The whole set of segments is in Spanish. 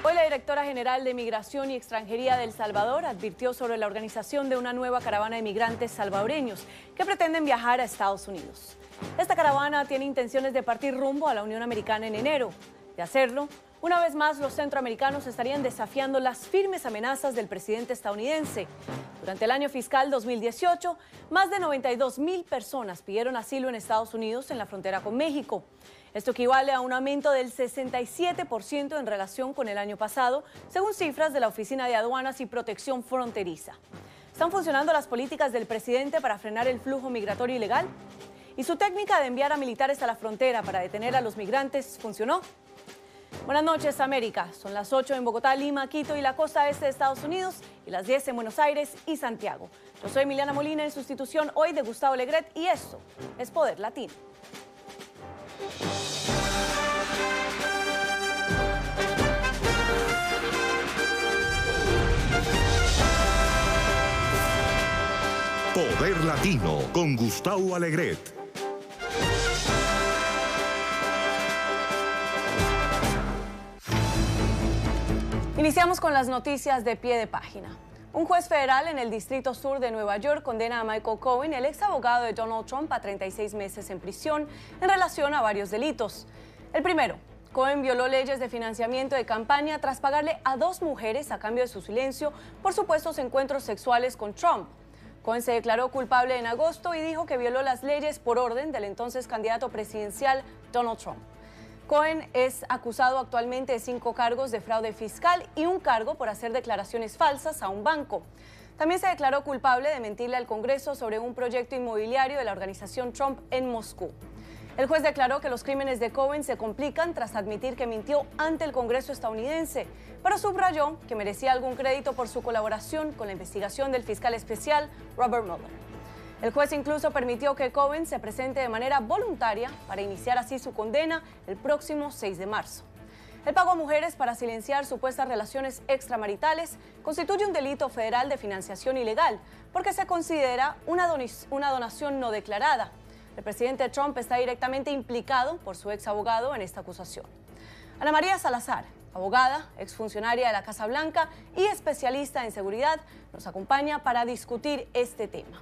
Hoy la directora general de Migración y Extranjería de El Salvador advirtió sobre la organización de una nueva caravana de migrantes salvadoreños que pretenden viajar a Estados Unidos. Esta caravana tiene intenciones de partir rumbo a la Unión Americana en enero. De hacerlo, una vez más los centroamericanos estarían desafiando las firmes amenazas del presidente estadounidense. Durante el año fiscal 2018, más de 92,000 personas pidieron asilo en Estados Unidos en la frontera con México. Esto equivale a un aumento del 67% en relación con el año pasado, según cifras de la Oficina de Aduanas y Protección Fronteriza. ¿Están funcionando las políticas del presidente para frenar el flujo migratorio ilegal? ¿Y su técnica de enviar a militares a la frontera para detener a los migrantes funcionó? Buenas noches, América. Son las 8 en Bogotá, Lima, Quito y la costa este de Estados Unidos y las 10 en Buenos Aires y Santiago. Yo soy Emiliana Molina en sustitución hoy de Gustavo Legret y esto es Poder Latino. Poder Latino con Gustavo Alegret. Iniciamos con las noticias de pie de página. Un juez federal en el Distrito Sur de Nueva York condena a Michael Cohen, el ex abogado de Donald Trump, a 36 meses en prisión en relación a varios delitos. El primero, Cohen violó leyes de financiamiento de campaña tras pagarle a 2 mujeres a cambio de su silencio por supuestos encuentros sexuales con Trump. Cohen se declaró culpable en agosto y dijo que violó las leyes por orden del entonces candidato presidencial Donald Trump. Cohen es acusado actualmente de 5 cargos de fraude fiscal y 1 cargo por hacer declaraciones falsas a un banco. También se declaró culpable de mentirle al Congreso sobre un proyecto inmobiliario de la organización Trump en Moscú. El juez declaró que los crímenes de Cohen se complican tras admitir que mintió ante el Congreso estadounidense, pero subrayó que merecía algún crédito por su colaboración con la investigación del fiscal especial Robert Mueller. El juez incluso permitió que Cohen se presente de manera voluntaria para iniciar así su condena el próximo 6 de marzo. El pago a mujeres para silenciar supuestas relaciones extramaritales constituye un delito federal de financiación ilegal porque se considera una donación no declarada. El presidente Trump está directamente implicado por su ex abogado en esta acusación. Ana María Salazar, abogada, exfuncionaria de la Casa Blanca y especialista en seguridad, nos acompaña para discutir este tema.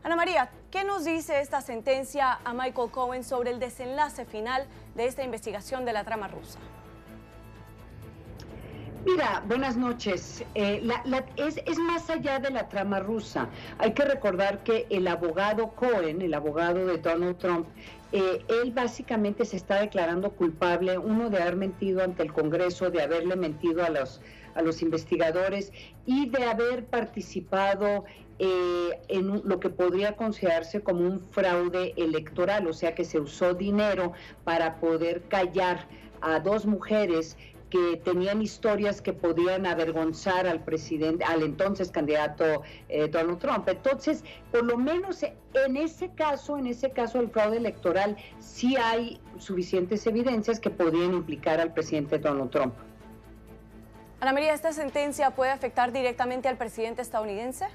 Ana María, ¿qué nos dice esta sentencia a Michael Cohen sobre el desenlace final de esta investigación de la trama rusa? Mira, buenas noches. Es más allá de la trama rusa. Hay que recordar que el abogado Cohen, el abogado de Donald Trump, él básicamente se está declarando culpable, uno, de haber mentido ante el Congreso, de haberle mentido a los investigadores y de haber participado en lo que podría considerarse como un fraude electoral, o sea que se usó dinero para poder callar a 2 mujeres que tenían historias que podían avergonzar al presidente, al entonces candidato Donald Trump. Entonces, por lo menos en ese caso del fraude electoral, sí hay suficientes evidencias que podrían implicar al presidente Donald Trump. Ana María, ¿esta sentencia puede afectar directamente al presidente estadounidense?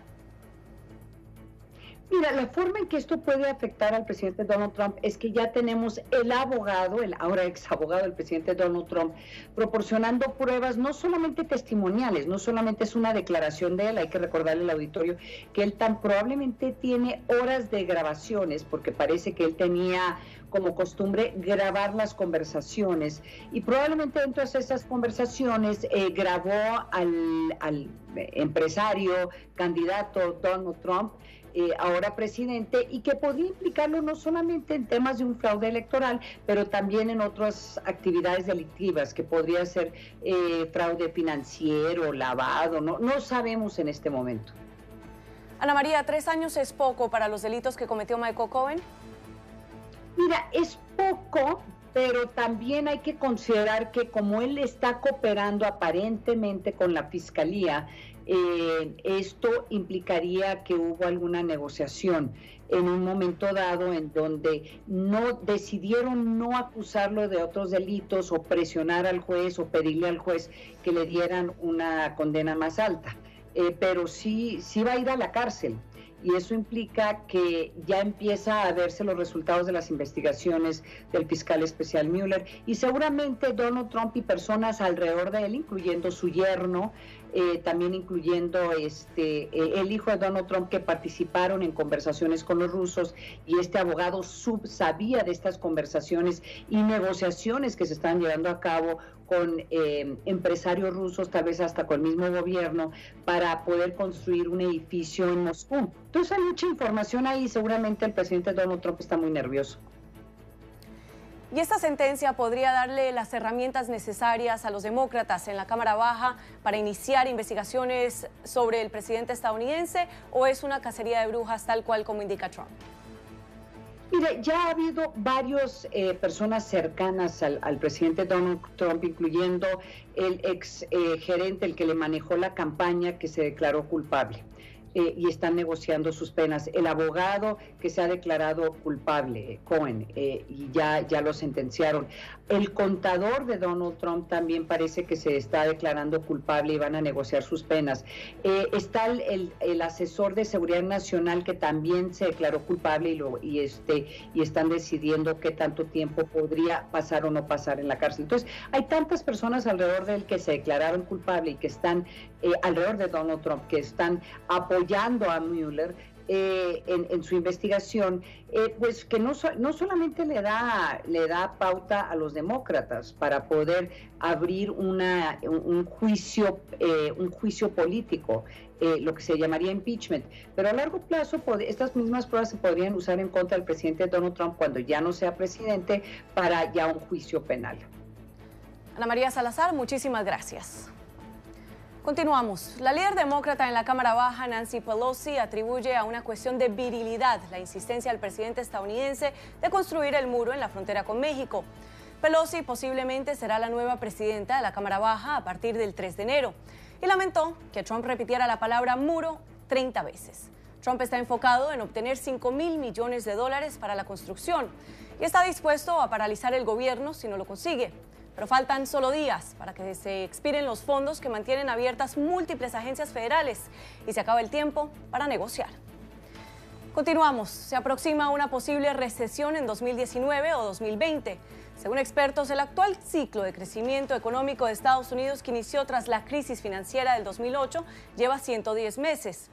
Mira, la forma en que esto puede afectar al presidente Donald Trump es que ya tenemos el abogado, el ahora ex abogado del presidente Donald Trump, proporcionando pruebas no solamente testimoniales, no solamente es una declaración de él, hay que recordarle al auditorio que él tan probablemente tiene horas de grabaciones, porque parece que él tenía como costumbre grabar las conversaciones y probablemente dentro de esas conversaciones grabó al empresario, candidato Donald Trump, ahora presidente, y que podría implicarlo no solamente en temas de un fraude electoral, pero también en otras actividades delictivas, que podría ser fraude financiero, lavado, no sabemos en este momento. Ana María, 3 años es poco para los delitos que cometió Michael Cohen. Mira, es poco, pero también hay que considerar que como él está cooperando aparentemente con la Fiscalía, esto implicaría que hubo alguna negociación en un momento dado en donde decidieron no acusarlo de otros delitos o presionar al juez o pedirle al juez que le dieran una condena más alta. Pero sí va a ir a la cárcel. y eso implica que ya empieza a verse los resultados de las investigaciones del fiscal especial Mueller, y seguramente Donald Trump y personas alrededor de él, incluyendo su yerno, también incluyendo el hijo de Donald Trump, que participaron en conversaciones con los rusos, y este abogado sabía de estas conversaciones y negociaciones que se están llevando a cabo con empresarios rusos, tal vez hasta con el mismo gobierno, para poder construir un edificio en Moscú. Entonces hay mucha información ahí, seguramente el presidente Donald Trump está muy nervioso. ¿Y esta sentencia podría darle las herramientas necesarias a los demócratas en la Cámara Baja para iniciar investigaciones sobre el presidente estadounidense, o es una cacería de brujas tal cual como indica Trump? Mire, ya ha habido varias personas cercanas al presidente Donald Trump, incluyendo el ex gerente, el que le manejó la campaña, que se declaró culpable. Y están negociando sus penas. El abogado que se ha declarado culpable, Cohen, y ya lo sentenciaron. El contador de Donald Trump también parece que se está declarando culpable y van a negociar sus penas. Está el asesor de seguridad nacional, que también se declaró culpable y están decidiendo qué tanto tiempo podría pasar o no pasar en la cárcel. Entonces, hay tantas personas alrededor de él que se declararon culpable y que están alrededor de Donald Trump, que están apoyando a Mueller en su investigación, pues que no solamente le da pauta a los demócratas para poder abrir un juicio político, lo que se llamaría impeachment, pero a largo plazo estas mismas pruebas se podrían usar en contra del presidente Donald Trump cuando ya no sea presidente, para ya un juicio penal. Ana María Salazar, muchísimas gracias. Continuamos. La líder demócrata en la Cámara Baja, Nancy Pelosi, atribuye a una cuestión de virilidad la insistencia del presidente estadounidense de construir el muro en la frontera con México. Pelosi posiblemente será la nueva presidenta de la Cámara Baja a partir del 3 de enero y lamentó que Trump repitiera la palabra muro 30 veces. Trump está enfocado en obtener $5.000 millones para la construcción y está dispuesto a paralizar el gobierno si no lo consigue. Pero faltan solo días para que se expiren los fondos que mantienen abiertas múltiples agencias federales y se acaba el tiempo para negociar. Continuamos. Se aproxima una posible recesión en 2019 o 2020. Según expertos, el actual ciclo de crecimiento económico de Estados Unidos, que inició tras la crisis financiera del 2008, lleva 110 meses.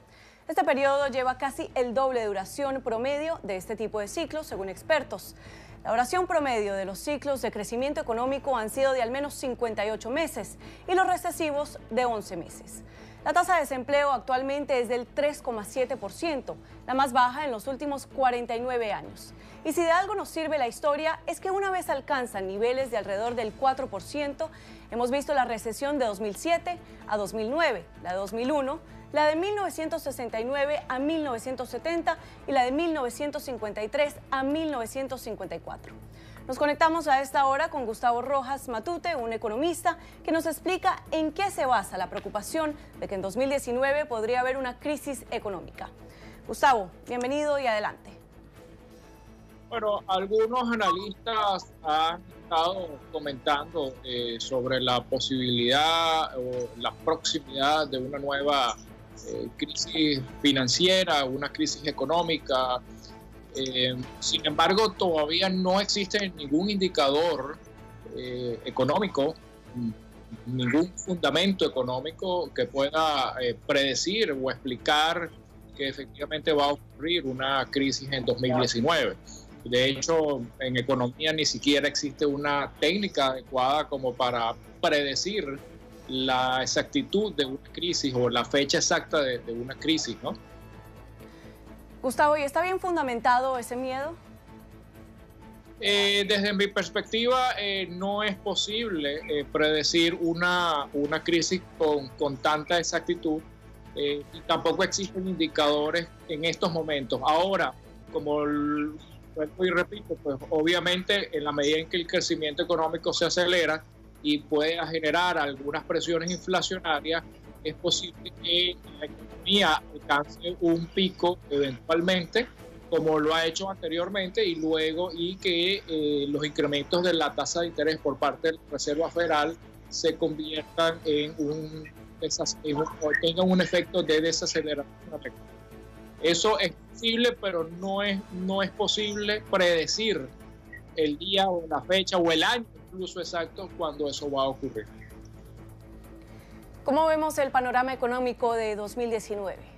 Este periodo lleva casi el doble de duración promedio de este tipo de ciclos, según expertos. La duración promedio de los ciclos de crecimiento económico han sido de al menos 58 meses y los recesivos de 11 meses. La tasa de desempleo actualmente es del 3,7%, la más baja en los últimos 49 años. Y si de algo nos sirve la historia, es que una vez alcanzan niveles de alrededor del 4%, hemos visto la recesión de 2007 a 2009, la de 2001, la de 1969 a 1970 y la de 1953 a 1954. Nos conectamos a esta hora con Gustavo Rojas Matute, un economista, que nos explica en qué se basa la preocupación de que en 2019 podría haber una crisis económica. Gustavo, bienvenido y adelante. Bueno, algunos analistas han estado comentando sobre la posibilidad o la proximidad de una nueva crisis financiera, una crisis económica. Sin embargo, todavía no existe ningún indicador económico, ningún fundamento económico que pueda predecir o explicar que efectivamente va a ocurrir una crisis en 2019. De hecho, en economía ni siquiera existe una técnica adecuada como para predecir la exactitud de una crisis o la fecha exacta de una crisis, ¿no? Gustavo, ¿y está bien fundamentado ese miedo? Desde mi perspectiva, no es posible predecir una crisis con tanta exactitud y tampoco existen indicadores en estos momentos. Ahora, como vuelvo y repito, pues obviamente en la medida en que el crecimiento económico se acelera y puede generar algunas presiones inflacionarias, es posible que la economía alcance un pico eventualmente, como lo ha hecho anteriormente, y que los incrementos de la tasa de interés por parte de la Reserva Federal se conviertan tengan un efecto de desaceleración. Eso es posible, pero no es posible predecir el día o la fecha o el año incluso exacto cuando eso va a ocurrir. ¿Cómo vemos el panorama económico de 2019?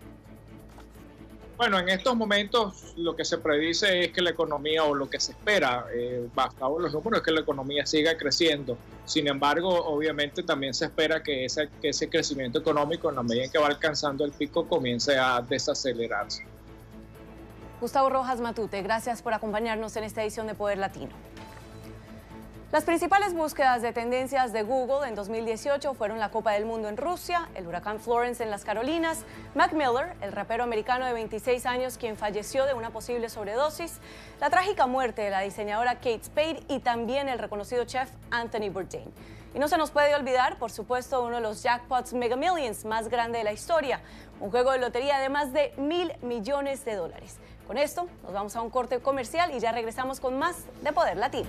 Bueno, en estos momentos lo que se predice es que la economía, o lo que se espera, basados en los números, es que la economía siga creciendo. Sin embargo, obviamente también se espera que ese crecimiento económico, en la medida en que va alcanzando el pico, comience a desacelerarse. Gustavo Rojas Matute, gracias por acompañarnos en esta edición de Poder Latino. Las principales búsquedas de tendencias de Google en 2018 fueron la Copa del Mundo en Rusia, el huracán Florence en las Carolinas, Mac Miller, el rapero americano de 26 años quien falleció de una posible sobredosis, la trágica muerte de la diseñadora Kate Spade y también el reconocido chef Anthony Bourdain. Y no se nos puede olvidar, por supuesto, uno de los jackpots Mega Millions más grande de la historia, un juego de lotería de más de $1.000 millones. Con esto nos vamos a un corte comercial y ya regresamos con más de Poder Latino.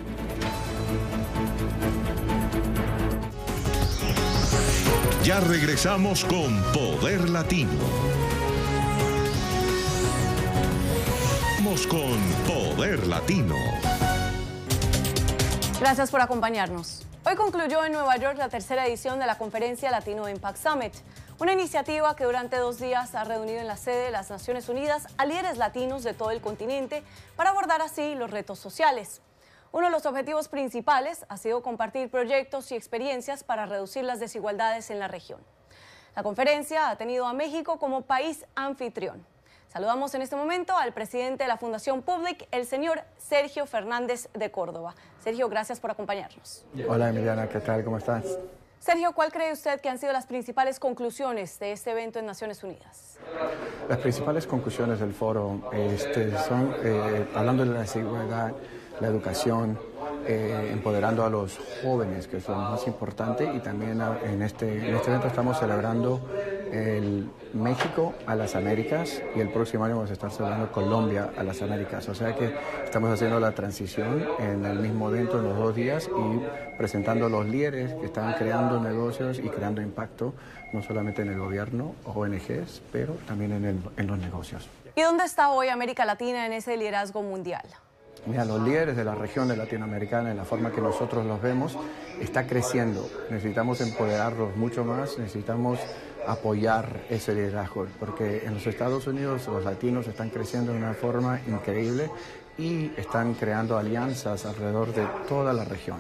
Ya regresamos con Poder Latino. Vamos con Poder Latino. Gracias por acompañarnos. Hoy concluyó en Nueva York la tercera edición de la conferencia Latino Impact Summit, una iniciativa que durante 2 días ha reunido en la sede de las Naciones Unidas a líderes latinos de todo el continente para abordar así los retos sociales. Uno de los objetivos principales ha sido compartir proyectos y experiencias para reducir las desigualdades en la región. La conferencia ha tenido a México como país anfitrión. Saludamos en este momento al presidente de la Fundación Public, el señor Sergio Fernández de Córdoba. Sergio, gracias por acompañarnos. Hola Emiliana, ¿qué tal? ¿Cómo estás? Sergio, ¿cuál cree usted que han sido las principales conclusiones de este evento en Naciones Unidas? Las principales conclusiones del foro son, hablando de la desigualdad, la educación, empoderando a los jóvenes, que es lo más importante, y también en este evento estamos celebrando el México a las Américas y el próximo año vamos a estar celebrando Colombia a las Américas. O sea que estamos haciendo la transición en el mismo evento en los 2 días y presentando a los líderes que están creando negocios y creando impacto, no solamente en el gobierno, ONGs, pero también en los negocios. ¿Y dónde está hoy América Latina en ese liderazgo mundial? Mira, los líderes de la región de latinoamericana, en la forma que nosotros los vemos, está creciendo. Necesitamos empoderarlos mucho más, necesitamos apoyar ese liderazgo, porque en los Estados Unidos los latinos están creciendo de una forma increíble y están creando alianzas alrededor de toda la región.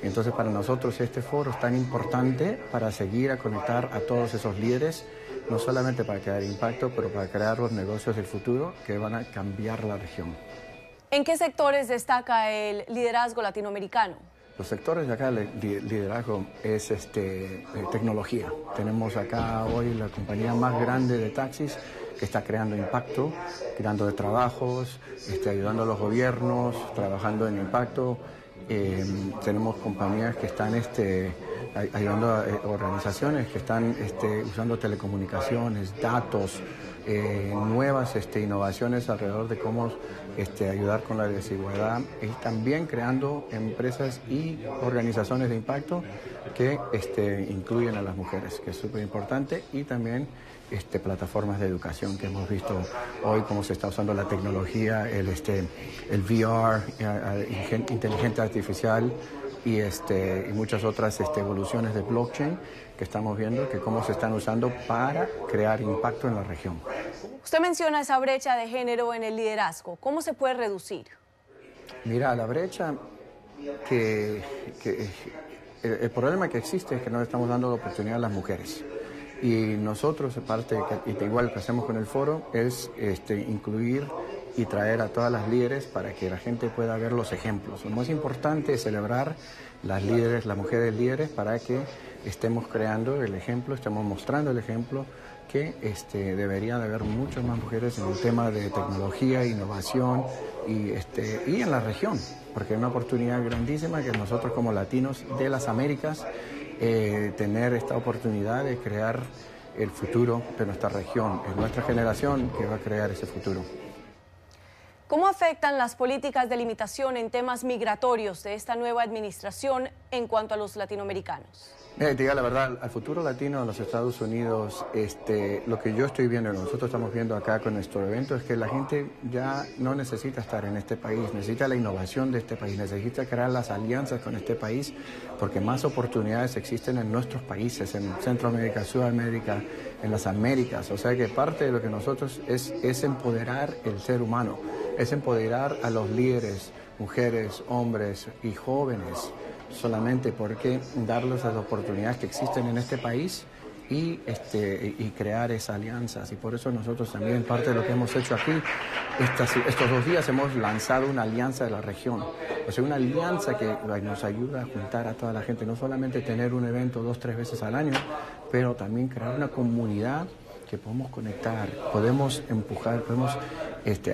Entonces, para nosotros este foro es tan importante para seguir a conectar a todos esos líderes, no solamente para crear impacto, pero para crear los negocios del futuro que van a cambiar la región. ¿En qué sectores destaca el liderazgo latinoamericano? Los sectores de acá, el liderazgo es tecnología. Tenemos acá hoy la compañía más grande de taxis que está creando impacto, creando de trabajos, ayudando a los gobiernos, trabajando en impacto. Tenemos compañías que están ayudando a organizaciones que están usando telecomunicaciones, datos, nuevas innovaciones alrededor de cómo ayudar con la desigualdad y también creando empresas y organizaciones de impacto que incluyen a las mujeres, que es súper importante, y también plataformas de educación que hemos visto hoy cómo se está usando la tecnología, el VR, inteligencia artificial y muchas otras evoluciones de blockchain que estamos viendo, que cómo se están usando para crear impacto en la región. Usted menciona esa brecha de género en el liderazgo. ¿Cómo se puede reducir? Mira, la brecha el problema que existe es que no estamos dando la oportunidad a las mujeres. Y nosotros, igual que hacemos con el foro, es incluir y traer a todas las líderes para que la gente pueda ver los ejemplos. Lo más importante es celebrar las mujeres líderes, para que estemos creando el ejemplo, estemos mostrando el ejemplo que debería de haber muchas más mujeres en el tema de tecnología, innovación y en la región, porque es una oportunidad grandísima que nosotros como latinos de las Américas tener esta oportunidad de crear el futuro de nuestra región. Es nuestra generación que va a crear ese futuro. ¿Cómo afectan las políticas de limitación en temas migratorios de esta nueva administración en cuanto a los latinoamericanos? Diga la verdad, al futuro latino de los Estados Unidos, lo que yo estoy viendo, nosotros estamos viendo acá con nuestro evento, es que la gente ya no necesita estar en este país, necesita la innovación de este país, necesita crear las alianzas con este país, porque más oportunidades existen en nuestros países, en Centroamérica, Sudamérica, en las Américas. O sea que parte de lo que nosotros es empoderar el ser humano, es empoderar a los líderes, mujeres, hombres y jóvenes, solamente porque darles las oportunidades que existen en este país y crear esas alianzas. Y por eso nosotros también, parte de lo que hemos hecho aquí, estos 2 días hemos lanzado una alianza de la región. O sea, una alianza que nos ayuda a juntar a toda la gente, no solamente tener un evento 2 o 3 veces al año, pero también crear una comunidad que podemos conectar, podemos empujar, podemos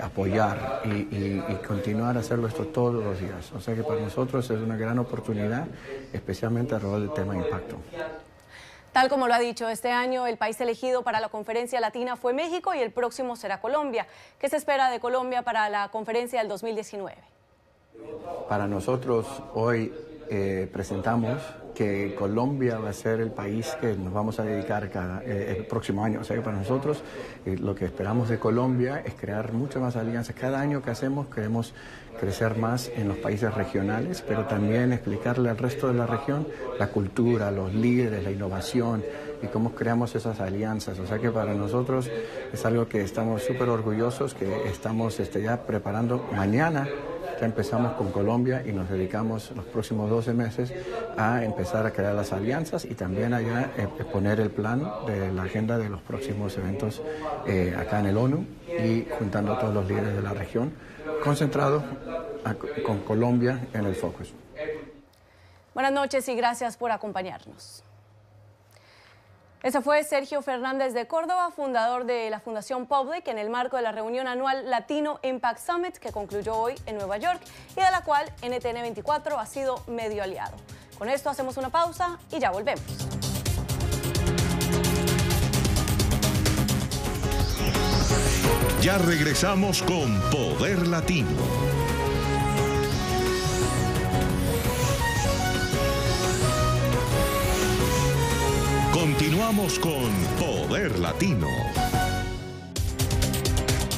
apoyar y continuar a hacerlo esto todos los días. O sea que para nosotros es una gran oportunidad, especialmente alrededor del tema de impacto. Tal como lo ha dicho, este año el país elegido para la conferencia latina fue México y el próximo será Colombia. ¿Qué se espera de Colombia para la conferencia del 2019? Para nosotros hoy presentamos que Colombia va a ser el país que nos vamos a dedicar el próximo año. O sea que para nosotros lo que esperamos de Colombia es crear muchas más alianzas. Cada año que hacemos queremos crecer más en los países regionales, pero también explicarle al resto de la región la cultura, los líderes, la innovación y cómo creamos esas alianzas. O sea que para nosotros es algo que estamos súper orgullosos, que estamos ya preparando. Mañana ya empezamos con Colombia y nos dedicamos los próximos 12 meses a empezar a crear las alianzas y también allá poner el plan de la agenda de los próximos eventos acá en el ONU y juntando a todos los líderes de la región, concentrado con Colombia en el focus. Buenas noches y gracias por acompañarnos. Ese fue Sergio Fernández de Córdoba, fundador de la Fundación Public, en el marco de la reunión anual Latino Impact Summit que concluyó hoy en Nueva York y de la cual NTN 24 ha sido medio aliado. Con esto hacemos una pausa y ya volvemos. Ya regresamos con Poder Latino. Continuamos con Poder Latino.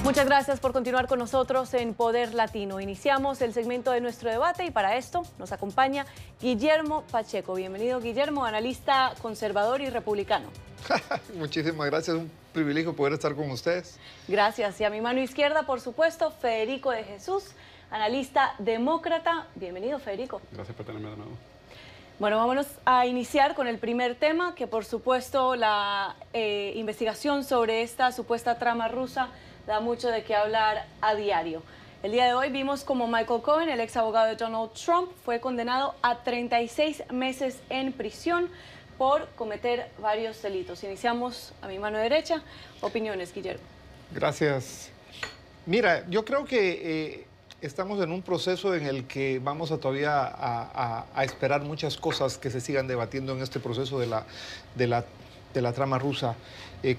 Muchas gracias por continuar con nosotros en Poder Latino. Iniciamos el segmento de nuestro debate y para esto nos acompaña Guillermo Pacheco. Bienvenido, Guillermo, analista conservador y republicano. Muchísimas gracias, un privilegio poder estar con ustedes. Gracias. Y a mi mano izquierda, por supuesto, Federico de Jesús, analista demócrata. Bienvenido, Federico. Gracias por tenerme de nuevo. Bueno, vámonos a iniciar con el primer tema, que por supuesto la investigación sobre esta supuesta trama rusa da mucho de qué hablar a diario. El día de hoy vimos como Michael Cohen, el ex abogado de Donald Trump, fue condenado a 36 meses en prisión por cometer varios delitos. Iniciamos a mi mano derecha. Opiniones, Guillermo. Gracias. Mira, yo creo que estamos en un proceso en el que vamos a todavía a esperar muchas cosas que se sigan debatiendo en este proceso de la trama rusa.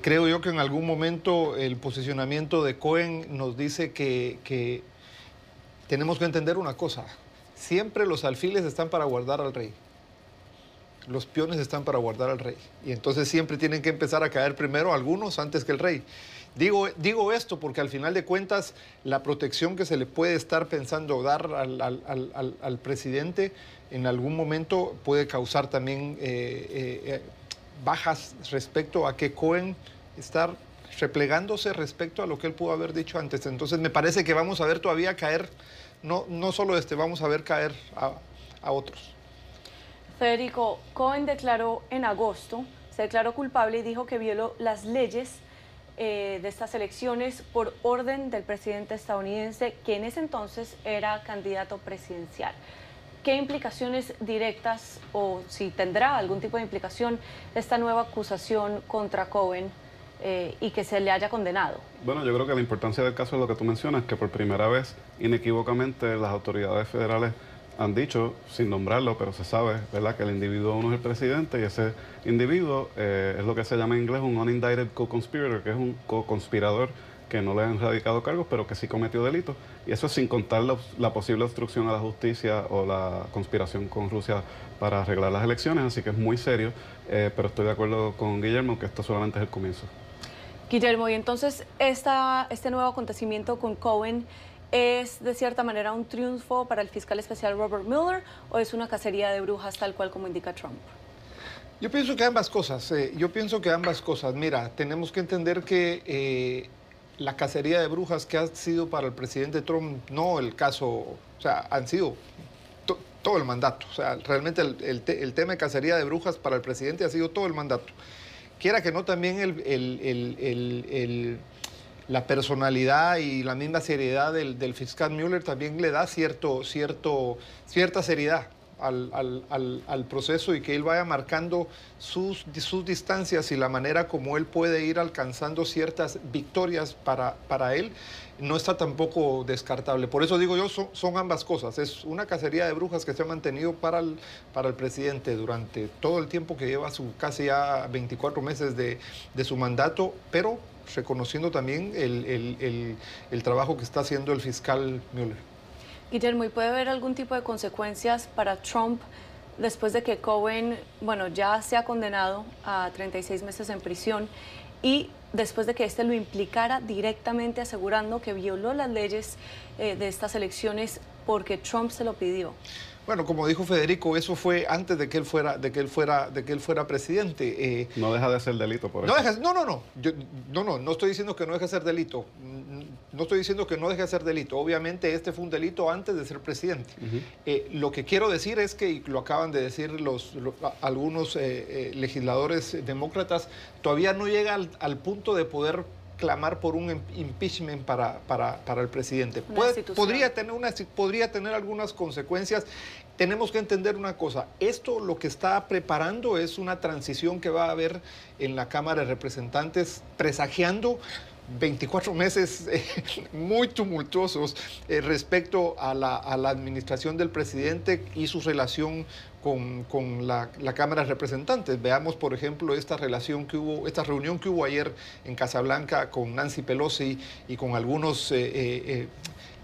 Creo yo que en algún momento el posicionamiento de Cohen nos dice que tenemos que entender una cosa. Siempre los alfiles están para guardar al rey. Los peones están para guardar al rey. Y entonces siempre tienen que empezar a caer primero algunos antes que el rey. Digo esto porque al final de cuentas la protección que se le puede estar pensando dar al presidente en algún momento puede causar también bajas respecto a que Cohen está replegándose respecto a lo que él pudo haber dicho antes. Entonces me parece que vamos a ver todavía caer, no solo vamos a ver caer a otros. Federico, Cohen declaró en agosto, se declaró culpable y dijo que violó las leyes de estas elecciones por orden del presidente estadounidense, que en ese entonces era candidato presidencial. ¿Qué implicaciones directas o si tendrá algún tipo de implicación esta nueva acusación contra Cohen y que se le haya condenado? Bueno, yo creo que la importancia del caso es lo que tú mencionas, que por primera vez, inequívocamente, las autoridades federales han dicho, sin nombrarlo, pero se sabe, ¿verdad?, que el individuo uno es el presidente y ese individuo es lo que se llama en inglés un unindicted co-conspirator, que es un co-conspirador que no le han radicado cargos, pero que sí cometió delitos. Y eso es sin contar la posible obstrucción a la justicia o la conspiración con Rusia para arreglar las elecciones, así que es muy serio, pero estoy de acuerdo con Guillermo que esto solamente es el comienzo. Guillermo, y entonces este nuevo acontecimiento con Cohen ¿es de cierta manera un triunfo para el fiscal especial Robert Mueller o es una cacería de brujas tal cual como indica Trump? Yo pienso que ambas cosas. Mira, tenemos que entender que la cacería de brujas que ha sido para el presidente Trump, no el caso, o sea, han sido todo el mandato. O sea, realmente el tema de cacería de brujas para el presidente ha sido todo el mandato. Quiera que no, también la personalidad y la misma seriedad del fiscal Mueller también le da cierta seriedad al proceso, y que él vaya marcando sus distancias y la manera como él puede ir alcanzando ciertas victorias para él, no está tampoco descartable. Por eso digo yo, son ambas cosas. Es una cacería de brujas que se ha mantenido para el presidente durante todo el tiempo que lleva casi ya 24 meses de su mandato, pero reconociendo también el trabajo que está haciendo el fiscal Mueller. Guillermo, ¿y puede haber algún tipo de consecuencias para Trump después de que Cohen, bueno, ya se ha condenado a 36 meses en prisión y después de que este lo implicara directamente asegurando que violó las leyes de estas elecciones porque Trump se lo pidió? Bueno, como dijo Federico, eso fue antes de que él fuera presidente. No deja de ser delito por eso. No estoy diciendo que no deje de ser delito. No estoy diciendo que no deje de ser delito. Obviamente este fue un delito antes de ser presidente. Lo que quiero decir es que, y lo acaban de decir algunos legisladores demócratas, todavía no llega al punto de poder clamar por un impeachment para el presidente. Podría tener algunas consecuencias. Tenemos que entender una cosa, esto lo que está preparando es una transición que va a haber en la Cámara de Representantes, presagiando 24 meses muy tumultuosos respecto a la administración del presidente y su relación con la Cámara de Representantes. Veamos, por ejemplo, esta reunión que hubo ayer en Casablanca con Nancy Pelosi y con algunos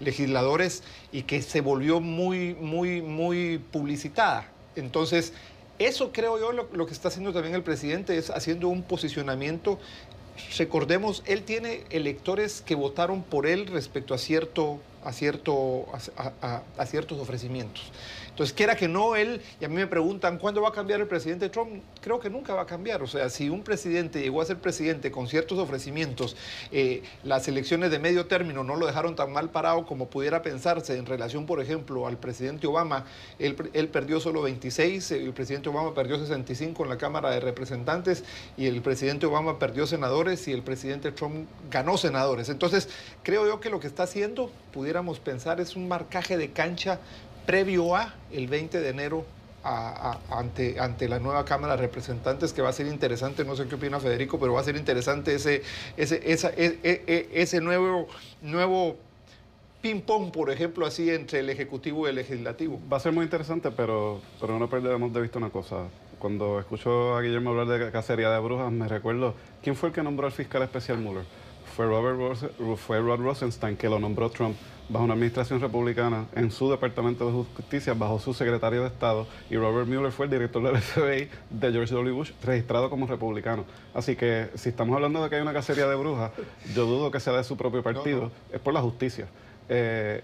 legisladores, y que se volvió muy publicitada. Entonces, eso creo yo lo que está haciendo también el presidente, es haciendo un posicionamiento. Recordemos, él tiene electores que votaron por él respecto a ciertos ofrecimientos. Entonces, quiera que no, y a mí me preguntan, ¿cuándo va a cambiar el presidente Trump? Creo que nunca va a cambiar. O sea, si un presidente llegó a ser presidente con ciertos ofrecimientos, las elecciones de medio término no lo dejaron tan mal parado como pudiera pensarse en relación, por ejemplo, al presidente Obama. Él perdió solo 26, el presidente Obama perdió 65 en la Cámara de Representantes, y el presidente Obama perdió senadores y el presidente Trump ganó senadores. Entonces, creo yo que lo que está haciendo, pudiéramos pensar, es un marcaje de cancha previo a el 20 de enero ante la nueva Cámara de Representantes, que va a ser interesante. No sé qué opina Federico, pero va a ser interesante ese nuevo ping-pong, por ejemplo, así entre el Ejecutivo y el Legislativo. Va a ser muy interesante, pero no perderemos de vista una cosa. Cuando escucho a Guillermo hablar de cacería de brujas, me recuerdo, ¿quién fue el que nombró al fiscal especial Mueller? Fue Rod Rosenstein, que lo nombró Trump bajo una administración republicana en su Departamento de Justicia, bajo su secretario de Estado, y Robert Mueller fue el director del FBI de George W. Bush, registrado como republicano. Así que si estamos hablando de que hay una cacería de brujas, yo dudo que sea de su propio partido, es por la justicia.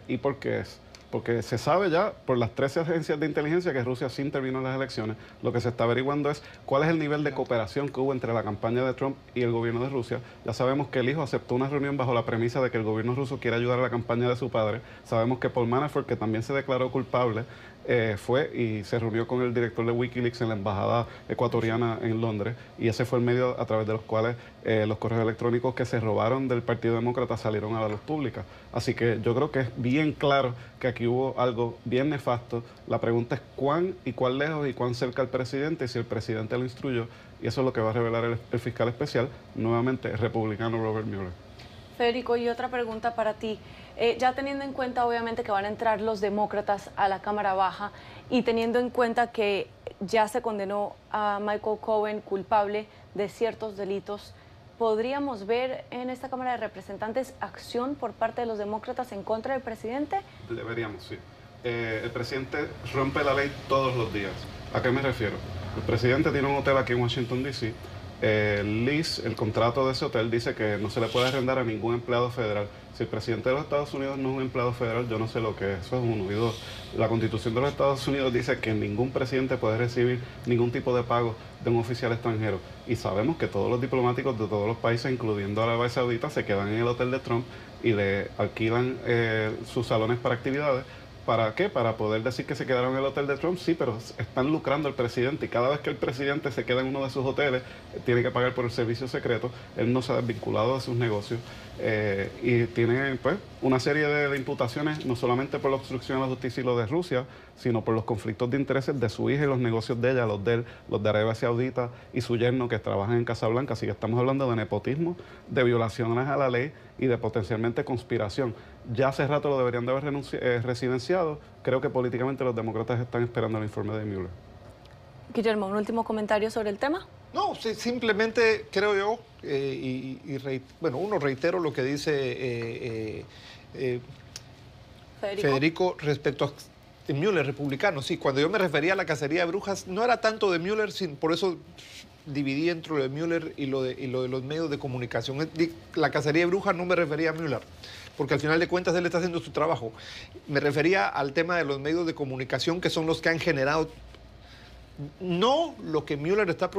¿Y por qué es? Porque se sabe ya por las 13 agencias de inteligencia que Rusia sí intervino en las elecciones. Lo que se está averiguando es cuál es el nivel de cooperación que hubo entre la campaña de Trump y el gobierno de Rusia. Ya sabemos que el hijo aceptó una reunión bajo la premisa de que el gobierno ruso quiere ayudar a la campaña de su padre. Sabemos que Paul Manafort, que también se declaró culpable, fue y se reunió con el director de Wikileaks en la embajada ecuatoriana en Londres, y ese fue el medio a través de los cuales los correos electrónicos que se robaron del Partido Demócrata salieron a la luz pública. Así que yo creo que es bien claro que aquí hubo algo bien nefasto. La pregunta es cuán lejos y cuán cerca al presidente, y si el presidente lo instruyó, y eso es lo que va a revelar el fiscal especial, nuevamente republicano Robert Mueller. Federico, y otra pregunta para ti. Ya teniendo en cuenta, obviamente, que van a entrar los demócratas a la Cámara Baja, y teniendo en cuenta que ya se condenó a Michael Cohen culpable de ciertos delitos, ¿podríamos ver en esta Cámara de Representantes acción por parte de los demócratas en contra del presidente? Deberíamos, sí. El presidente rompe la ley todos los días. ¿A qué me refiero? El presidente tiene un hotel aquí en Washington, D.C. El lease, el contrato de ese hotel dice que no se le puede arrendar a ningún empleado federal. Si el presidente de los Estados Unidos no es un empleado federal, yo no sé lo que es. Eso es uno. Y dos, la Constitución de los Estados Unidos dice que ningún presidente puede recibir ningún tipo de pago de un oficial extranjero. Y sabemos que todos los diplomáticos de todos los países, incluyendo Arabia Saudita, se quedan en el hotel de Trump y le alquilan sus salones para actividades. ¿Para qué? Para poder decir que se quedaron en el hotel de Trump, sí, pero están lucrando el presidente y cada vez que el presidente se queda en uno de sus hoteles, tiene que pagar por el servicio secreto. Él no se ha desvinculado de sus negocios y tiene pues una serie de imputaciones, no solamente por la obstrucción a la justicia y lo de Rusia, sino por los conflictos de intereses de su hija y los negocios de ella, los de él, los de Arabia Saudita y su yerno que trabajan en Casa Blanca. Así que estamos hablando de nepotismo, de violaciones a la ley y de potencialmente conspiración. Ya hace rato lo deberían de haber residenciado. Creo que políticamente los demócratas están esperando el informe de Mueller. Guillermo, ¿un último comentario sobre el tema? No, simplemente creo yo, uno reitero lo que dice Federico respecto a Mueller, republicano. Sí, cuando yo me refería a la cacería de brujas, no era tanto de Mueller, por eso dividí entre lo de Mueller y lo de los medios de comunicación. La cacería de brujas no me refería a Mueller, porque al final de cuentas él está haciendo su trabajo. Me refería al tema de los medios de comunicación, que son los que han generado, no lo que Mueller está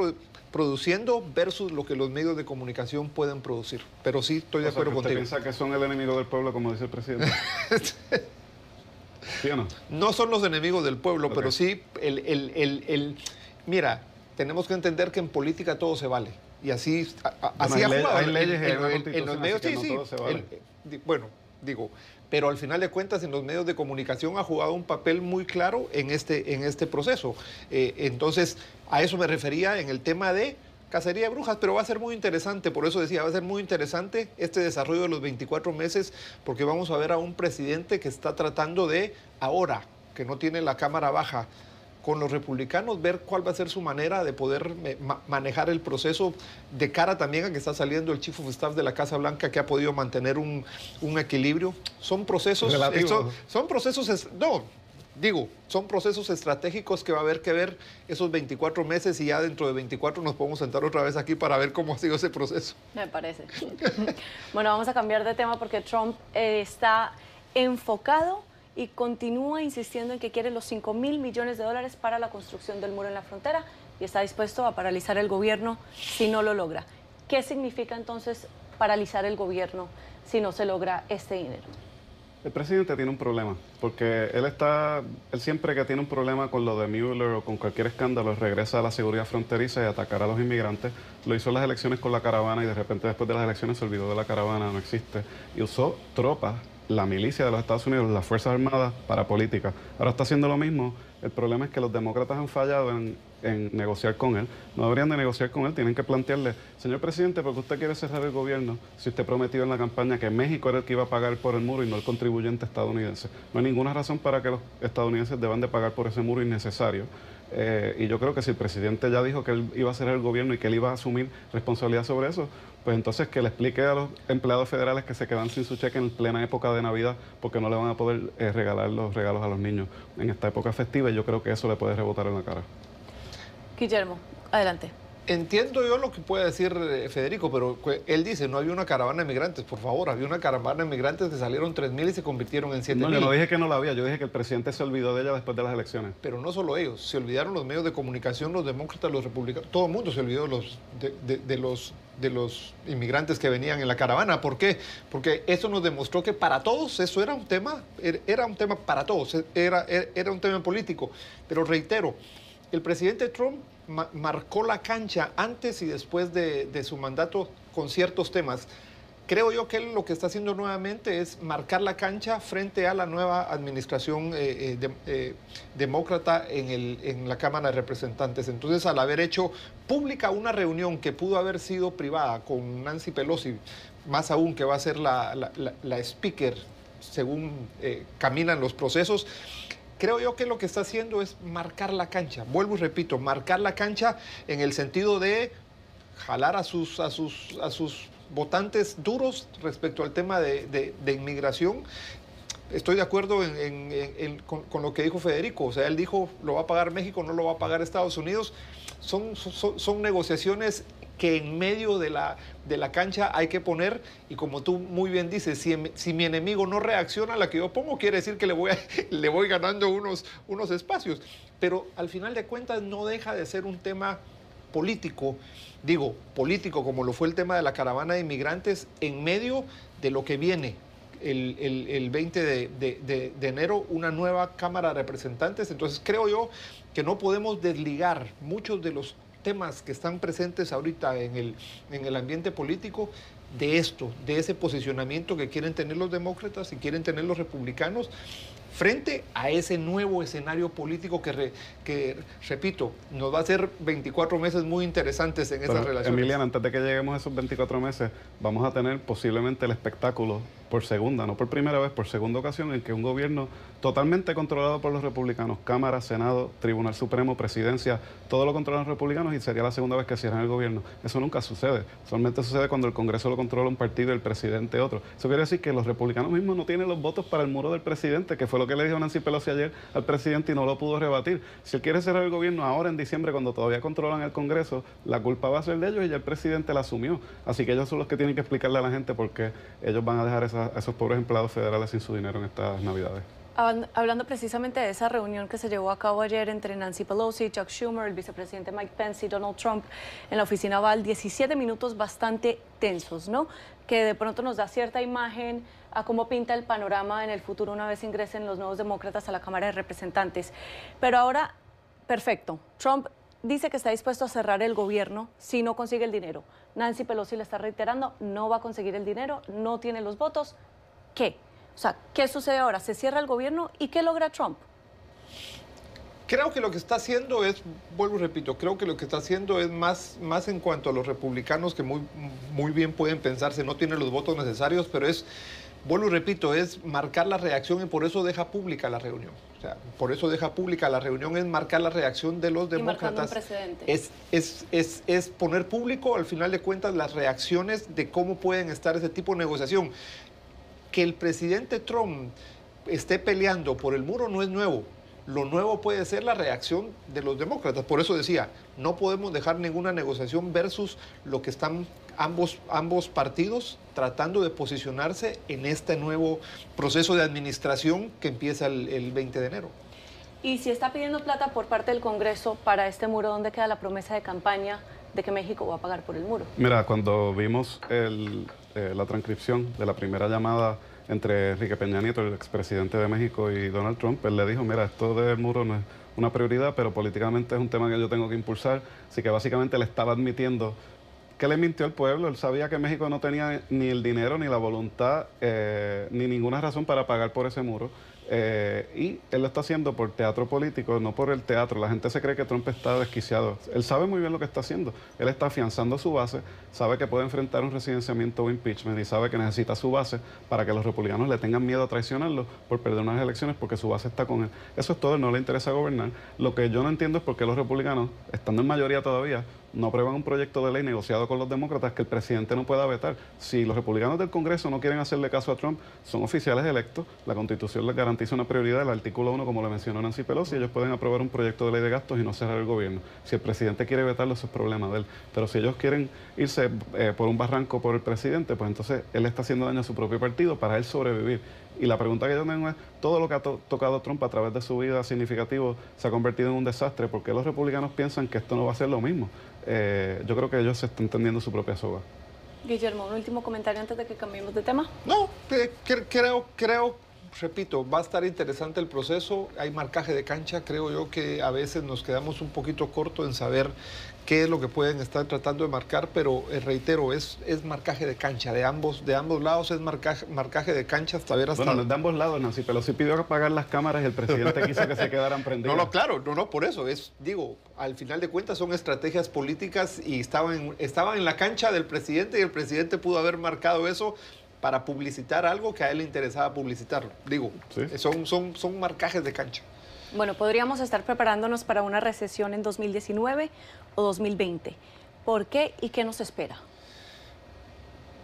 produciendo versus lo que los medios de comunicación pueden producir. Pero sí, estoy de acuerdo contigo. ¿Usted piensa que son el enemigo del pueblo, como dice el presidente? ¿Sí o no? No son los enemigos del pueblo, pero sí mira, tenemos que entender que en política todo se vale. Y así ha jugado. Hay leyes en los medios, sí, todo se vale. Pero al final de cuentas en los medios de comunicación ha jugado un papel muy claro en este proceso. Entonces, a eso me refería en el tema de cacería de brujas, pero va a ser muy interesante, por eso decía, va a ser muy interesante este desarrollo de los 24 meses, porque vamos a ver a un presidente que está tratando de, ahora que no tiene la Cámara Baja, con los republicanos, ver cuál va a ser su manera de poder manejar el proceso de cara también a que está saliendo el Chief of Staff de la Casa Blanca, que ha podido mantener un equilibrio. Son procesos... Son procesos estratégicos que va a haber que ver esos 24 meses y ya dentro de 24 nos podemos sentar otra vez aquí para ver cómo ha sido ese proceso. Me parece. Bueno, vamos a cambiar de tema porque Trump está enfocado y continúa insistiendo en que quiere los $5.000 millones para la construcción del muro en la frontera y está dispuesto a paralizar el gobierno si no lo logra. ¿Qué significa entonces paralizar el gobierno si no se logra este dinero? El presidente tiene un problema, porque él siempre que tiene un problema con lo de Mueller o con cualquier escándalo, regresa a la seguridad fronteriza y atacar a los inmigrantes. Lo hizo en las elecciones con la caravana y de repente después de las elecciones se olvidó de la caravana, no existe, y usó tropas, la milicia de los Estados Unidos, las Fuerzas Armadas, para política. Ahora está haciendo lo mismo. El problema es que los demócratas han fallado en negociar con él. No deberían de negociar con él, tienen que plantearle, señor presidente, ¿por qué usted quiere cerrar el gobierno si usted prometió en la campaña que México era el que iba a pagar por el muro y no el contribuyente estadounidense? No hay ninguna razón para que los estadounidenses deban de pagar por ese muro innecesario. Y yo creo que si el presidente ya dijo que él iba a cerrar el gobierno y que él iba a asumir responsabilidad sobre eso, pues entonces que le explique a los empleados federales que se quedan sin su cheque en plena época de Navidad porque no le van a poder regalar los regalos a los niños en esta época festiva, y yo creo que eso le puede rebotar en la cara. Guillermo, adelante. Entiendo yo lo que puede decir Federico, pero él dice, no había una caravana de migrantes. Por favor, había una caravana de migrantes que salieron 3.000 y se convirtieron en 7.000. No, yo no dije que no la había, yo dije que el presidente se olvidó de ella después de las elecciones. Pero no solo ellos, se olvidaron los medios de comunicación, los demócratas, los republicanos, todo el mundo se olvidó de los inmigrantes que venían en la caravana. ¿Por qué? Porque eso nos demostró que para todos eso era un tema para todos, era un tema político. Pero reitero, el presidente Trump marcó la cancha antes y después de su mandato con ciertos temas. Creo yo que él lo que está haciendo nuevamente es marcar la cancha frente a la nueva administración demócrata en la Cámara de Representantes. Entonces, al haber hecho pública una reunión que pudo haber sido privada con Nancy Pelosi, más aún que va a ser la speaker según caminan los procesos, creo yo que lo que está haciendo es marcar la cancha. Vuelvo y repito, marcar la cancha en el sentido de jalar a sus votantes duros respecto al tema de inmigración. Estoy de acuerdo con lo que dijo Federico. O sea, él dijo, lo va a pagar México, no lo va a pagar Estados Unidos. Son negociaciones que en medio de la cancha hay que poner, y como tú muy bien dices, si mi enemigo no reacciona a la que yo pongo, quiere decir que le voy ganando unos espacios. Pero al final de cuentas no deja de ser un tema político, digo, político como lo fue el tema de la caravana de inmigrantes, en medio de lo que viene el 20 de enero, una nueva Cámara de Representantes. Entonces creo yo que no podemos desligar muchos de los temas que están presentes ahorita en el ambiente político de esto, de ese posicionamiento que quieren tener los demócratas y quieren tener los republicanos frente a ese nuevo escenario político que repito, nos va a hacer 24 meses muy interesantes en estas relaciones. Emiliana, antes de que lleguemos a esos 24 meses, vamos a tener posiblemente el espectáculo por segunda, no por primera vez, por segunda ocasión, en que un gobierno totalmente controlado por los republicanos, Cámara, Senado, Tribunal Supremo, Presidencia, todo lo controlan los republicanos, y sería la segunda vez que cierran el gobierno. Eso nunca sucede. Solamente sucede cuando el Congreso lo controla un partido y el presidente otro. Eso quiere decir que los republicanos mismos no tienen los votos para el muro del presidente, que fue lo que le dijo Nancy Pelosi ayer al presidente y no lo pudo rebatir. Si él quiere cerrar el gobierno ahora en diciembre, cuando todavía controlan el Congreso, la culpa va a ser de ellos y ya el presidente la asumió. Así que ellos son los que tienen que explicarle a la gente por qué ellos van a dejar a esos pobres empleados federales sin su dinero en estas Navidades. Hablando precisamente de esa reunión que se llevó a cabo ayer entre Nancy Pelosi, Chuck Schumer, el vicepresidente Mike Pence y Donald Trump en la oficina Oval, 17 minutos bastante tensos, ¿no? Que de pronto nos da cierta imagen a cómo pinta el panorama en el futuro una vez ingresen los nuevos demócratas a la Cámara de Representantes. Pero ahora, perfecto, Trump dice que está dispuesto a cerrar el gobierno si no consigue el dinero. Nancy Pelosi le está reiterando, no va a conseguir el dinero, no tiene los votos. ¿Qué? O sea, ¿qué sucede ahora? ¿Se cierra el gobierno y qué logra Trump? Creo que lo que está haciendo es, vuelvo y repito, creo que lo que está haciendo es más en cuanto a los republicanos, que muy bien pueden pensarse, no tienen los votos necesarios, pero es, vuelvo y repito, es marcar la reacción, y por eso deja pública la reunión. O sea, por eso deja pública la reunión, es marcar la reacción de los demócratas. Y marcando un precedente. Es poner público, al final de cuentas, las reacciones de cómo pueden estar ese tipo de negociación. Que el presidente Trump esté peleando por el muro no es nuevo. Lo nuevo puede ser la reacción de los demócratas. Por eso decía, no podemos dejar ninguna negociación versus lo que están ambos partidos tratando de posicionarse en este nuevo proceso de administración que empieza el 20 de enero. Y si está pidiendo plata por parte del Congreso para este muro, ¿dónde queda la promesa de campaña de que México va a pagar por el muro? Mira, cuando vimos la transcripción de la primera llamada entre Enrique Peña Nieto, el expresidente de México, y Donald Trump, él le dijo, mira, esto del muro no es una prioridad, pero políticamente es un tema que yo tengo que impulsar. Así que básicamente le estaba admitiendo que le mintió al pueblo. Él sabía que México no tenía ni el dinero, ni la voluntad, ni ninguna razón para pagar por ese muro. Y él lo está haciendo por teatro político, no por el teatro. La gente se cree que Trump está desquiciado. Él sabe muy bien lo que está haciendo. Él está afianzando su base, sabe que puede enfrentar un residenciamiento o impeachment y sabe que necesita su base para que los republicanos le tengan miedo a traicionarlo por perder unas elecciones, porque su base está con él. Eso es todo, él no le interesa gobernar. Lo que yo no entiendo es por qué los republicanos, estando en mayoría todavía, no aprueban un proyecto de ley negociado con los demócratas que el presidente no pueda vetar. Si los republicanos del Congreso no quieren hacerle caso a Trump, son oficiales electos, la Constitución les garantiza una prioridad, el artículo 1, como le mencionó Nancy Pelosi, ellos pueden aprobar un proyecto de ley de gastos y no cerrar el gobierno. Si el presidente quiere vetarlo, eso es problema de él. Pero si ellos quieren irse por un barranco por el presidente, pues entonces él está haciendo daño a su propio partido para él sobrevivir. Y la pregunta que yo tengo es, todo lo que ha tocado Trump a través de su vida significativo se ha convertido en un desastre. ¿Por qué los republicanos piensan que esto no va a ser lo mismo? Yo creo que ellos se están tendiendo su propia soga. Guillermo, un último comentario antes de que cambiemos de tema. No, creo, repito, va a estar interesante el proceso. Hay marcaje de cancha. Creo yo que a veces nos quedamos un poquito cortos en saber qué es lo que pueden estar tratando de marcar, pero reitero, es marcaje de cancha, de ambos lados es marcaje de cancha hasta ver hasta... Bueno, de ambos lados, Nancy Pelosi pidió apagar las cámaras y el presidente quiso que se quedaran prendidas. No, claro, por eso, al final de cuentas son estrategias políticas y estaban en la cancha del presidente y el presidente pudo haber marcado eso para publicitar algo que a él le interesaba publicitar. ¿Sí? Son marcajes de cancha. Bueno, podríamos estar preparándonos para una recesión en 2019 o 2020. ¿Por qué y qué nos espera?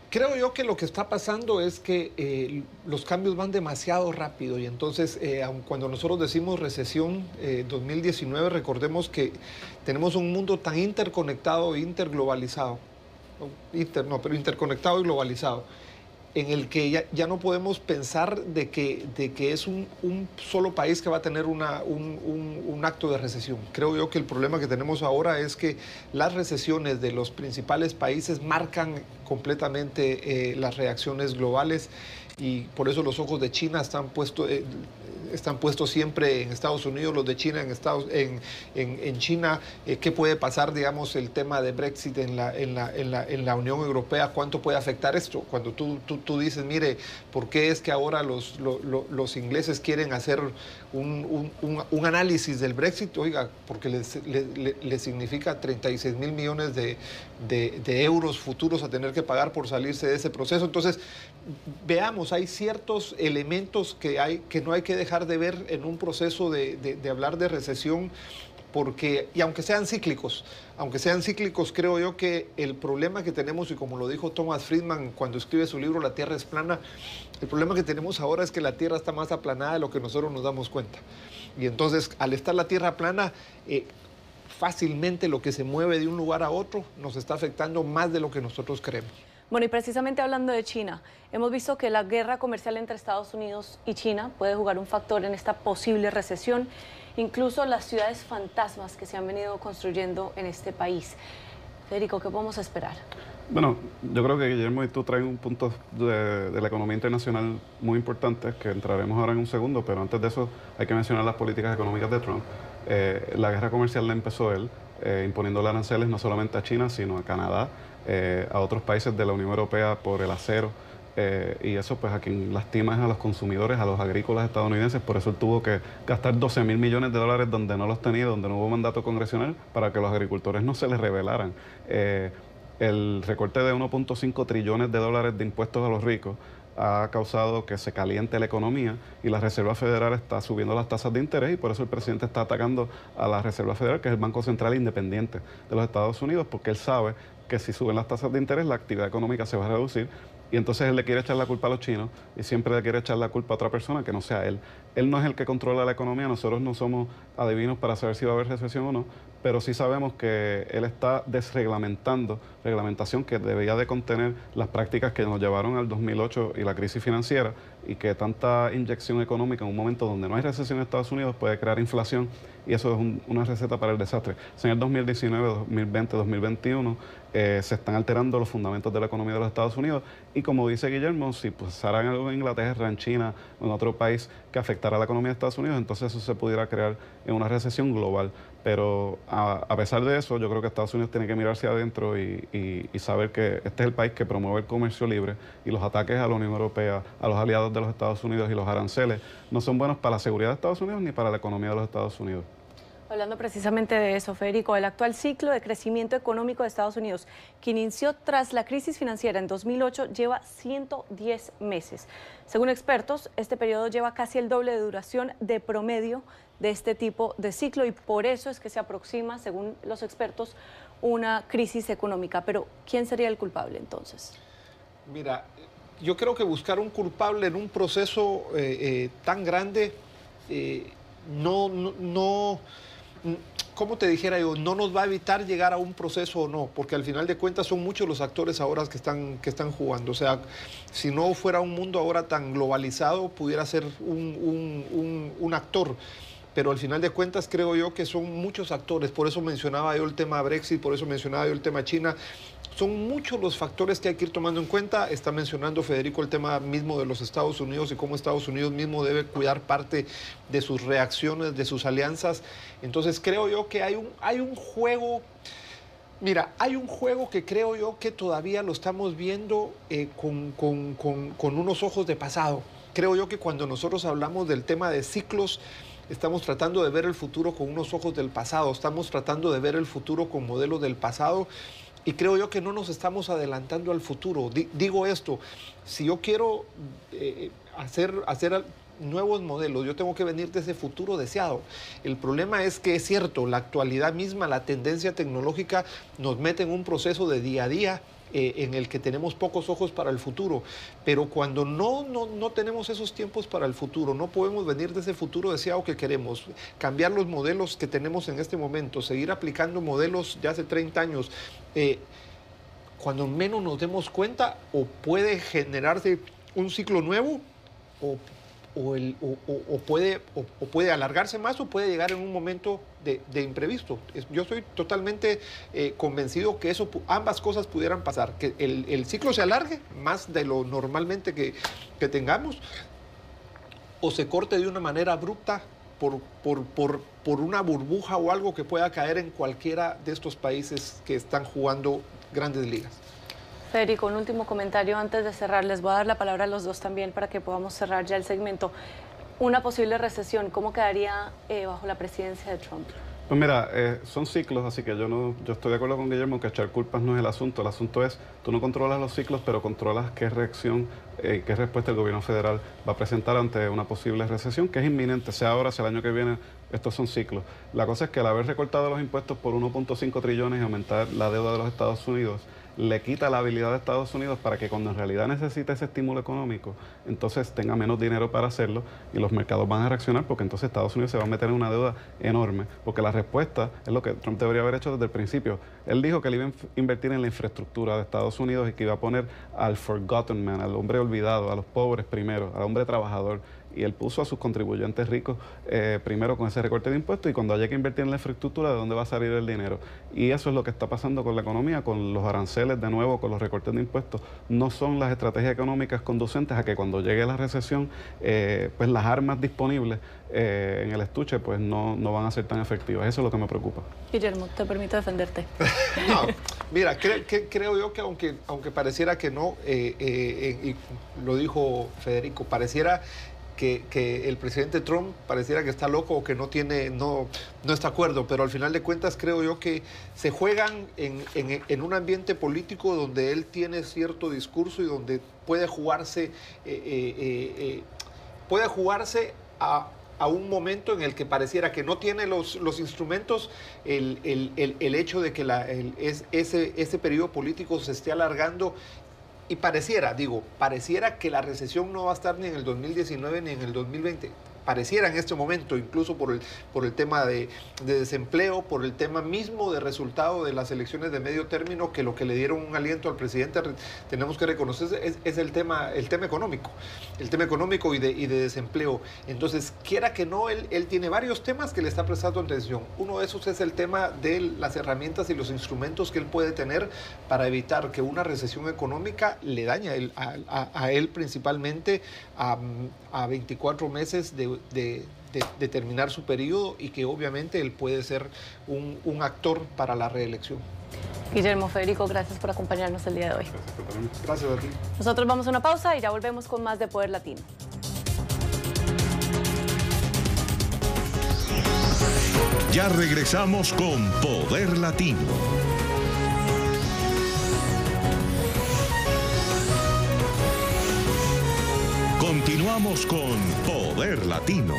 Creo yo que lo que está pasando es que los cambios van demasiado rápido y entonces aun cuando nosotros decimos recesión 2019, recordemos que tenemos un mundo tan interconectado e interglobalizado, pero interconectado y globalizado, en el que ya no podemos pensar de que es un solo país que va a tener un acto de recesión. Creo yo que el problema que tenemos ahora es que las recesiones de los principales países marcan completamente las reacciones globales y por eso los ojos de China están puestos siempre en Estados Unidos, los de China en China. ¿Qué puede pasar, digamos, el tema de Brexit en la Unión Europea? ¿Cuánto puede afectar esto? Cuando tú dices, mire, ¿por qué es que ahora los ingleses quieren hacer un análisis del Brexit? Oiga, porque les significa 36.000 millones de euros futuros a tener que pagar por salirse de ese proceso. Entonces, veamos, hay ciertos elementos que no hay que dejar de ver en un proceso de hablar de recesión, porque, y aunque sean cíclicos, creo yo que el problema que tenemos, y como lo dijo Thomas Friedman cuando escribe su libro La Tierra es plana, el problema que tenemos ahora es que la Tierra está más aplanada de lo que nosotros nos damos cuenta. Y entonces, al estar la Tierra plana, fácilmente lo que se mueve de un lugar a otro nos está afectando más de lo que nosotros creemos. Bueno, y precisamente hablando de China, hemos visto que la guerra comercial entre Estados Unidos y China puede jugar un factor en esta posible recesión, incluso las ciudades fantasmas que se han venido construyendo en este país. Federico, ¿qué podemos esperar? Bueno, yo creo que Guillermo y tú traen un punto de la economía internacional muy importante, que entraremos ahora en un segundo, pero antes de eso hay que mencionar las políticas económicas de Trump. La guerra comercial la empezó él, imponiéndole aranceles no solamente a China, sino a Canadá, a otros países de la Unión Europea por el acero, y eso pues a quien lastima es a los consumidores, a los agrícolas estadounidenses. Por eso él tuvo que gastar 12.000 millones de dólares donde no los tenía, donde no hubo mandato congresional, para que los agricultores no se les rebelaran. El recorte de 1.5 trillones de dólares de impuestos a los ricos ha causado que se caliente la economía y la Reserva Federal está subiendo las tasas de interés, y por eso el presidente está atacando a la Reserva Federal, que es el Banco Central Independiente de los Estados Unidos, porque él sabe que si suben las tasas de interés la actividad económica se va a reducir, y entonces él le quiere echar la culpa a los chinos y siempre le quiere echar la culpa a otra persona que no sea él. Él no es el que controla la economía, nosotros no somos adivinos para saber si va a haber recesión o no, pero sí sabemos que él está desreglamentando, reglamentación que debía de contener las prácticas que nos llevaron al 2008 y la crisis financiera, y que tanta inyección económica en un momento donde no hay recesión en Estados Unidos puede crear inflación, y eso es una receta para el desastre. En el 2019, 2020, 2021 se están alterando los fundamentos de la economía de los Estados Unidos, y como dice Guillermo, si pasara en algo en Inglaterra, en China o en otro país que afectara a la economía de Estados Unidos, entonces eso se pudiera crear en una recesión global. Pero a pesar de eso, yo creo que Estados Unidos tiene que mirarse adentro y saber que este es el país que promueve el comercio libre, y los ataques a la Unión Europea, a los aliados de los Estados Unidos y los aranceles no son buenos para la seguridad de Estados Unidos ni para la economía de los Estados Unidos. Hablando precisamente de eso, Federico, el actual ciclo de crecimiento económico de Estados Unidos, que inició tras la crisis financiera en 2008, lleva 110 meses. Según expertos, este periodo lleva casi el doble de duración de promedio de este tipo de ciclo, y por eso es que se aproxima, según los expertos, una crisis económica. Pero, ¿quién sería el culpable entonces? Mira, yo creo que buscar un culpable en un proceso tan grande ¿cómo te dijera yo? No nos va a evitar llegar a un proceso o no, porque al final de cuentas son muchos los actores ahora que están jugando. O sea, si no fuera un mundo ahora tan globalizado, pudiera ser un actor. Pero al final de cuentas creo yo que son muchos actores. Por eso mencionaba yo el tema Brexit, por eso mencionaba yo el tema China. Son muchos los factores que hay que ir tomando en cuenta. Está mencionando Federico el tema mismo de los Estados Unidos y cómo Estados Unidos mismo debe cuidar parte de sus reacciones, de sus alianzas. Entonces creo yo que hay un juego. Mira, hay un juego que creo yo que todavía lo estamos viendo con unos ojos de pasado. Creo yo que cuando nosotros hablamos del tema de ciclos, estamos tratando de ver el futuro con unos ojos del pasado, estamos tratando de ver el futuro con modelos del pasado, y creo yo que no nos estamos adelantando al futuro. Digo esto, si yo quiero nuevos modelos, yo tengo que venir de ese futuro deseado. El problema es que es cierto, la actualidad misma, la tendencia tecnológica nos mete en un proceso de día a día en el que tenemos pocos ojos para el futuro, pero cuando no tenemos esos tiempos para el futuro, no podemos venir de ese futuro deseado que queremos, cambiar los modelos que tenemos en este momento, seguir aplicando modelos de hace 30 años, cuando menos nos demos cuenta, o puede generarse un ciclo nuevo, o puede alargarse más, o puede llegar en un momento de imprevisto. Yo estoy totalmente convencido que ambas cosas pudieran pasar, que el ciclo se alargue más de lo normalmente que tengamos, o se corte de una manera abrupta por una burbuja o algo que pueda caer en cualquiera de estos países que están jugando grandes ligas. Federico, un último comentario antes de cerrar. Les voy a dar la palabra a los dos también para que podamos cerrar ya el segmento. Una posible recesión, ¿cómo quedaría bajo la presidencia de Trump? Pues mira, son ciclos, así que yo estoy de acuerdo con Guillermo que echar culpas no es el asunto es, tú no controlas los ciclos, pero controlas qué reacción, qué respuesta el gobierno federal va a presentar ante una posible recesión, que es inminente, sea ahora, sea el año que viene, estos son ciclos. La cosa es que al haber recortado los impuestos por 1.5 trillones y aumentar la deuda de los Estados Unidos, le quita la habilidad de Estados Unidos para que cuando en realidad necesite ese estímulo económico, entonces tenga menos dinero para hacerlo y los mercados van a reaccionar, porque entonces Estados Unidos se va a meter en una deuda enorme, porque la respuesta es lo que Trump debería haber hecho desde el principio. Él dijo que él iba a invertir en la infraestructura de Estados Unidos y que iba a poner al forgotten man, al hombre olvidado, a los pobres primero, al hombre trabajador. Y él puso a sus contribuyentes ricos primero con ese recorte de impuestos, y cuando haya que invertir en la infraestructura, ¿de dónde va a salir el dinero? Y eso es lo que está pasando con la economía, con los aranceles de nuevo, con los recortes de impuestos. No son las estrategias económicas conducentes a que cuando llegue la recesión, pues las armas disponibles en el estuche pues no van a ser tan efectivas. Eso es lo que me preocupa. Guillermo, te permito defenderte. No, mira, creo yo que aunque pareciera que no, y lo dijo Federico, pareciera que el presidente Trump pareciera que está loco o que no está de acuerdo, pero al final de cuentas creo yo que se juegan en un ambiente político donde él tiene cierto discurso y donde puede jugarse a un momento en el que pareciera que no tiene los instrumentos, el hecho de que ese periodo político se esté alargando. Y pareciera que la recesión no va a estar ni en el 2019 ni en el 2020. Pareciera en este momento, incluso por el tema de desempleo, por el tema mismo de resultado de las elecciones de medio término, que lo que le dieron un aliento al presidente, tenemos que reconocer, es el tema económico. El tema económico y de desempleo. Entonces, quiera que no, él tiene varios temas que le está prestando atención. Uno de esos es el tema de las herramientas y los instrumentos que él puede tener para evitar que una recesión económica le dañe a él principalmente a 24 meses de terminar su periodo, y que obviamente él puede ser un actor para la reelección. Guillermo, Federico, gracias por acompañarnos el día de hoy. Gracias a ti. Nosotros vamos a una pausa y ya volvemos con más de Poder Latino. Ya regresamos con Poder Latino. Continuamos con Poder Latino.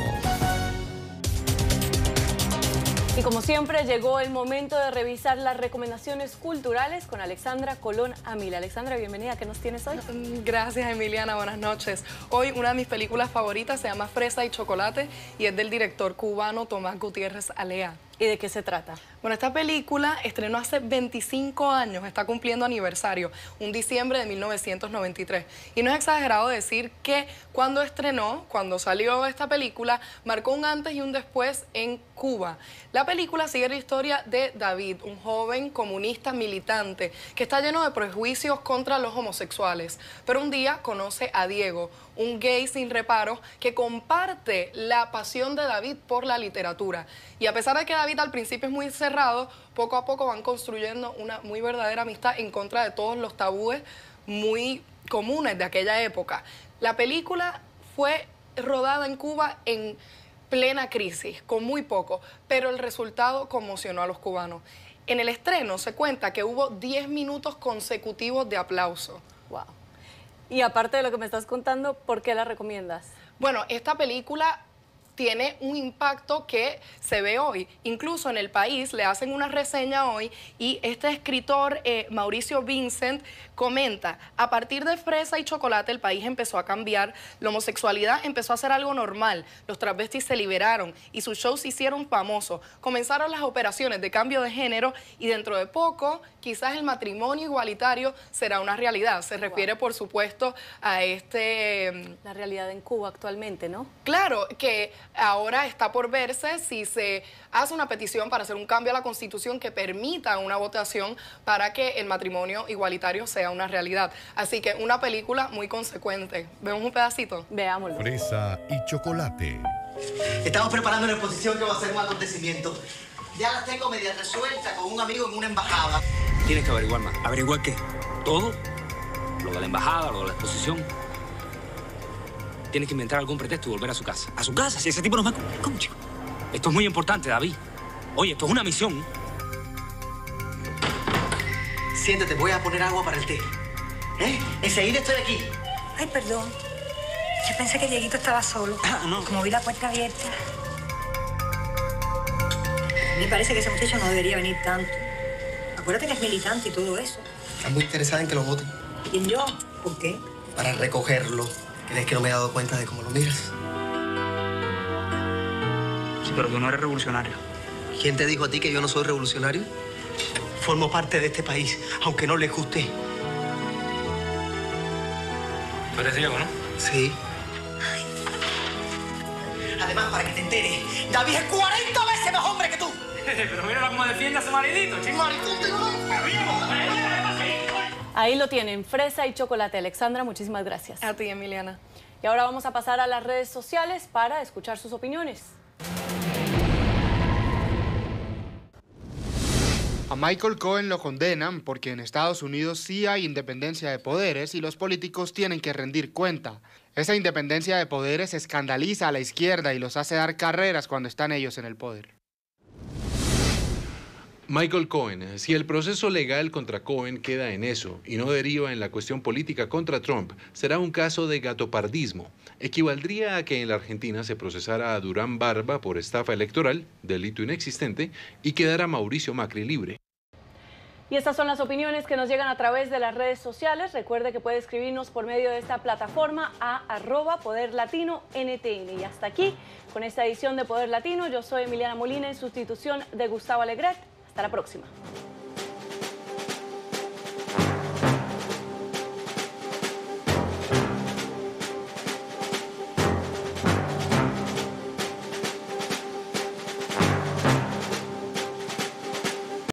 Y como siempre, llegó el momento de revisar las recomendaciones culturales con Alexandra Colón Amila. Alexandra, bienvenida. ¿Qué nos tienes hoy? Gracias, Emiliana. Buenas noches. Hoy una de mis películas favoritas se llama Fresa y Chocolate y es del director cubano Tomás Gutiérrez Alea. ¿Y de qué se trata? Bueno, esta película estrenó hace 25 años, está cumpliendo aniversario, un diciembre de 1993. Y no es exagerado decir que cuando salió esta película, marcó un antes y un después en Cuba. La película sigue la historia de David, un joven comunista militante que está lleno de prejuicios contra los homosexuales. Pero un día conoce a Diego, un gay sin reparos que comparte la pasión de David por la literatura. Y a pesar de que David al principio es muy cerrado, poco a poco van construyendo una muy verdadera amistad en contra de todos los tabúes muy comunes de aquella época. La película fue rodada en Cuba en plena crisis, con muy poco, pero el resultado conmocionó a los cubanos. En el estreno se cuenta que hubo 10 minutos consecutivos de aplauso. Wow. Y aparte de lo que me estás contando, ¿por qué la recomiendas? Bueno, esta película tiene un impacto que se ve hoy. Incluso en El País le hacen una reseña hoy y este escritor, Mauricio Vincent, comenta: a partir de Fresa y Chocolate el país empezó a cambiar, la homosexualidad empezó a ser algo normal, los travestis se liberaron y sus shows se hicieron famosos, comenzaron las operaciones de cambio de género y dentro de poco quizás el matrimonio igualitario será una realidad. Se refiere, por supuesto, a la realidad en Cuba actualmente, ¿no? Claro, que ahora está por verse si se hace una petición para hacer un cambio a la Constitución que permita una votación para que el matrimonio igualitario sea una realidad. Así que una película muy consecuente. ¿Vemos un pedacito? Veámoslo. Fresa y Chocolate. Estamos preparando una exposición que va a ser un acontecimiento. Ya las tengo media resueltas con un amigo en una embajada. Tienes que averiguar más. ¿Averiguar qué? ¿Todo? Lo de la embajada, lo de la exposición. Tienes que inventar algún pretexto y volver a su casa. ¿A su casa? Si ese tipo no me... ¿Cómo, chico? Esto es muy importante, David. Oye, esto es una misión. Siéntate, voy a poner agua para el té. Enseguida estoy aquí. Ay, perdón. Yo pensé que Dieguito estaba solo. No. Como vi la puerta abierta. Me parece que ese muchacho no debería venir tanto. Acuérdate que es militante y todo eso. Estás muy interesada en que lo voten. ¿Y yo? ¿Por qué? Para recogerlo. ¿Crees que no me he dado cuenta de cómo lo miras? Sí, pero tú no eres revolucionario. ¿Quién te dijo a ti que yo no soy revolucionario? Formo parte de este país, aunque no les guste. Tú eres Diego, ¿no? Sí. Además, para que te enteres, David es 40 veces más hombre que tú. Pero mira cómo defiende a su maridito, chico. Maricón, te lo... Ahí lo tienen, Fresa y Chocolate. Alexandra, muchísimas gracias. A ti, Emiliana. Y ahora vamos a pasar a las redes sociales para escuchar sus opiniones. A Michael Cohen lo condenan porque en Estados Unidos sí hay independencia de poderes y los políticos tienen que rendir cuenta. Esa independencia de poderes escandaliza a la izquierda y los hace dar carreras cuando están ellos en el poder. Michael Cohen, si el proceso legal contra Cohen queda en eso y no deriva en la cuestión política contra Trump, será un caso de gatopardismo. Equivaldría a que en la Argentina se procesara a Durán Barba por estafa electoral, delito inexistente, y quedara Mauricio Macri libre. Y estas son las opiniones que nos llegan a través de las redes sociales. Recuerde que puede escribirnos por medio de esta plataforma a @PoderLatinoNTN. Y hasta aquí, con esta edición de Poder Latino, yo soy Emiliana Molina en sustitución de Gustavo Alegret. Hasta la próxima.